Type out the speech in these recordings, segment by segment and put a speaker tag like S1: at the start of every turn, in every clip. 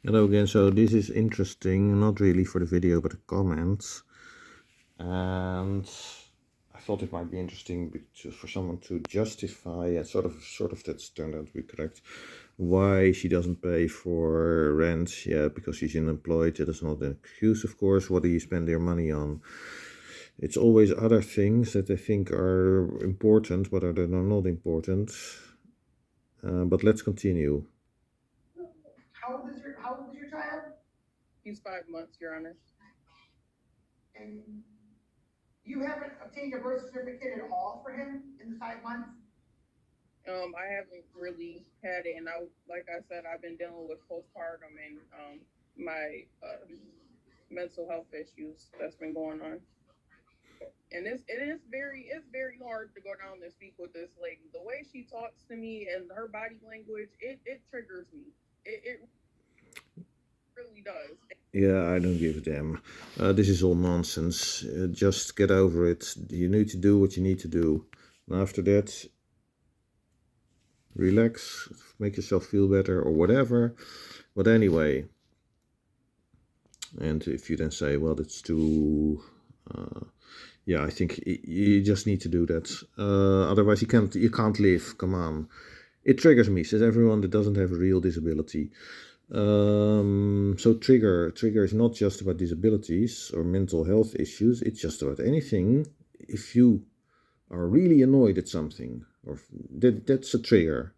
S1: Hello again. So this is interesting, not really for the video, but the comments. And I thought it might be interesting for someone to justify, and sort of that's turned out to be correct, why she doesn't pay for rent. Yeah, because she's unemployed. That is not an excuse, of course. What do you spend their money on? It's always other things that they think are important, but are not important. But let's continue.
S2: How old is your child?
S3: He's 5 months, Your Honor.
S2: And you haven't obtained a birth certificate at all for him in the 5 months?
S3: I haven't really had it, and like I said, I've been dealing with postpartum and my mental health issues that's been going on. And it's very hard to go down and speak with this lady. The way she talks to me and her body language, it triggers me. It really does.
S1: Yeah, I don't give a damn. This is all nonsense. Just get over it. You need to do what you need to do. And after that, relax, make yourself feel better or whatever. But anyway, and if you then say, well, that's too. Yeah, I think you just need to do that. Otherwise, you can't live. Come on. It triggers me, says everyone that doesn't have a real disability. So trigger is not just about disabilities or mental health issues. It's just about anything. If you are really annoyed at something, or that's a trigger.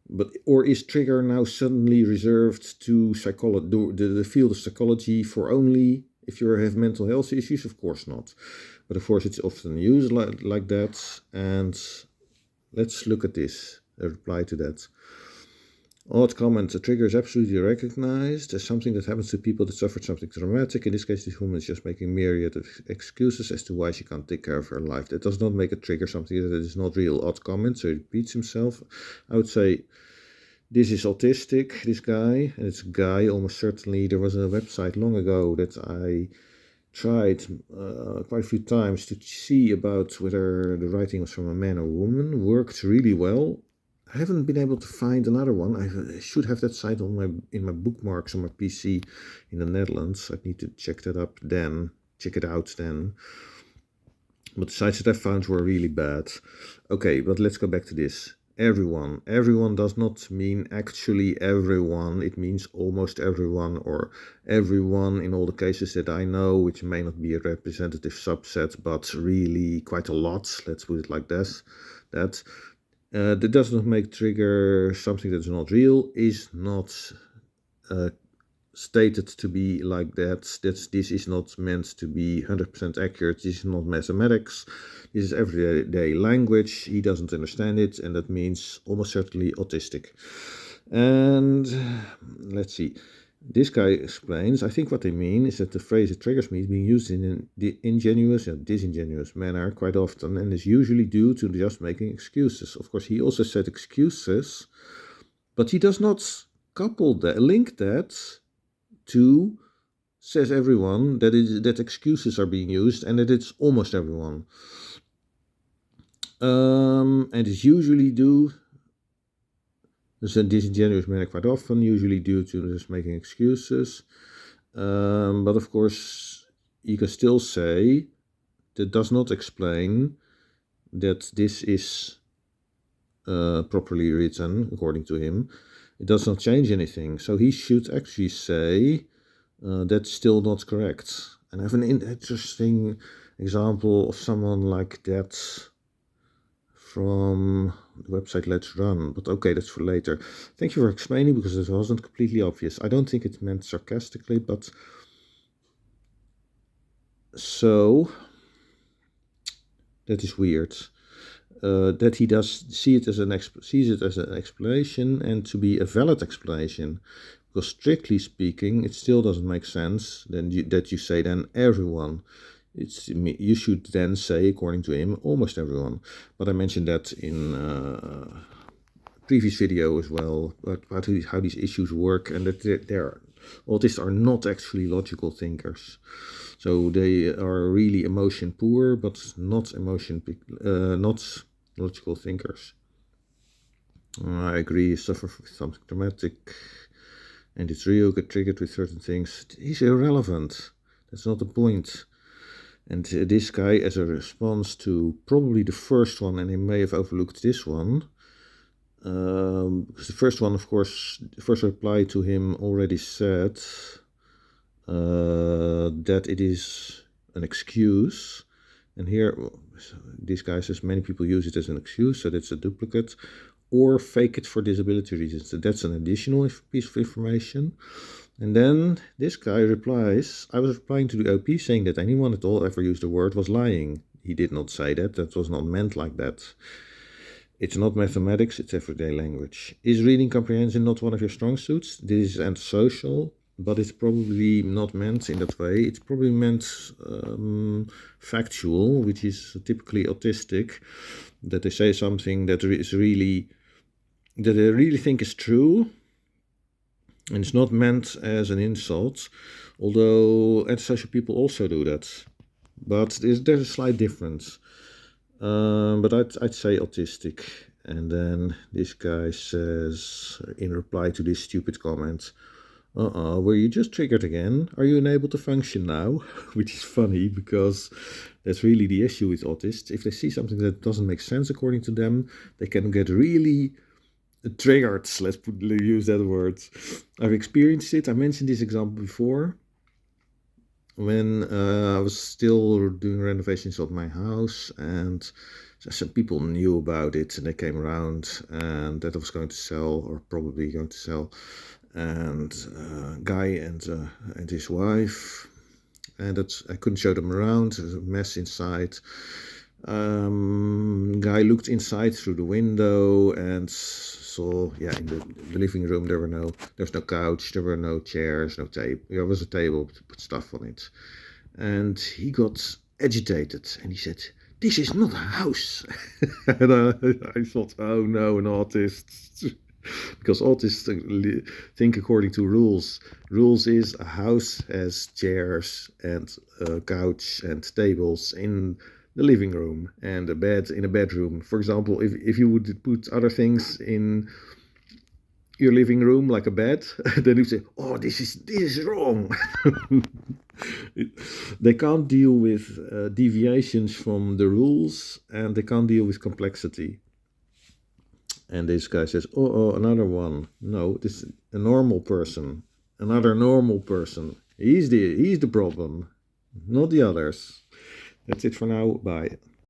S1: But or is trigger now suddenly reserved to psychology, the field of psychology, for only if you have mental health issues? Of course not. But of course, it's often used like that. And let's look at this. A reply to that. Odd comment. A trigger is absolutely recognized as something that happens to people that suffered something traumatic. In this case, this woman is just making myriad of excuses as to why she can't take care of her life. That does not make a trigger something that is not real. Odd comment, so he repeats himself. I would say this is autistic, this guy, and it's a guy almost certainly. There was a website long ago that I tried quite a few times to see about whether the writing was from a man or woman. Worked really well. I haven't been able to find another one. I should have that site in my bookmarks on my PC in the Netherlands. I need to check that up then. Check it out then. But the sites that I found were really bad. Okay, but let's go back to this. Everyone. Everyone does not mean actually everyone. It means almost everyone, or everyone in all the cases that I know, which may not be a representative subset, but really quite a lot. Let's put it like this. That does not make trigger something that is not real, is not stated to be like that. This is not meant to be 100% accurate. This is not mathematics. This is everyday language. He doesn't understand it, and that means almost certainly autistic. And let's see. This guy explains, I think what they mean is that the phrase "it triggers me" is being used in an ingenuous and disingenuous manner quite often, and is usually due to just making excuses. Of course, he also said excuses, but he does not link that to, says everyone, that excuses are being used and that it's almost everyone. And it's usually due. There's a disingenuous manner quite often, usually due to just making excuses. But of course, you can still say that does not explain that this is properly written, according to him. It does not change anything. So he should actually say that's still not correct. And I have an interesting example of someone like that from the website Let's Run. But okay, that's for later. Thank you for explaining, because it wasn't completely obvious. I don't think it meant sarcastically, but so that is weird. That he does sees it as an explanation, and to be a valid explanation, because strictly speaking, it still doesn't make sense that you say then everyone. You should then say, according to him, almost everyone. But I mentioned that in previous video as well, about how these issues work, and that autists are not actually logical thinkers. So they are really emotion poor, but not not logical thinkers. I agree. Suffer from something traumatic. and it's real, get triggered with certain things. He's irrelevant. That's not the point. And this guy, as a response to probably the first one, and he may have overlooked this one, because the first one, of course, the first reply to him already said that it is an excuse. And here, this guy says many people use it as an excuse, so that's a duplicate, or fake it for disability reasons. So that's an additional piece of information. And then this guy replies, I was replying to the OP saying that anyone at all ever used the word was lying. He did not say that. That was not meant like that. It's not mathematics, it's everyday language. Is reading comprehension not one of your strong suits? This is antisocial, but it's probably not meant in that way. It's probably meant factual, which is typically autistic, that they say something that is really, that they really think is true, and it's not meant as an insult, although antisocial people also do that. But there's a slight difference. But I'd say autistic. And then this guy says, in reply to this stupid comment, were you just triggered again? Are you unable to function now? Which is funny, because that's really the issue with autists. If they see something that doesn't make sense according to them, they can get really triggered, use that word. I've experienced it. I mentioned this example before. When I was still doing renovations of my house, and some people knew about it, and they came around, and that I was going to sell, or probably going to sell, and guy and his wife, and I couldn't show them around. There's a mess inside. Guy looked inside through the window and saw, in the living room there was no couch, there were no chairs, no table. There was a table to put stuff on it, and he got agitated and he said, "This is not a house." And I thought, oh no, an autist. Because autists think according to rules. Rules is a house has chairs and a couch and tables in the living room and a bed in a bedroom. For example, if you would put other things in your living room, like a bed, then you say, "Oh, this is wrong." They can't deal with deviations from the rules, and they can't deal with complexity. And this guy says, oh, another one. No, this is a normal person. Another normal person. He's the problem, not the others. That's it for now. Bye.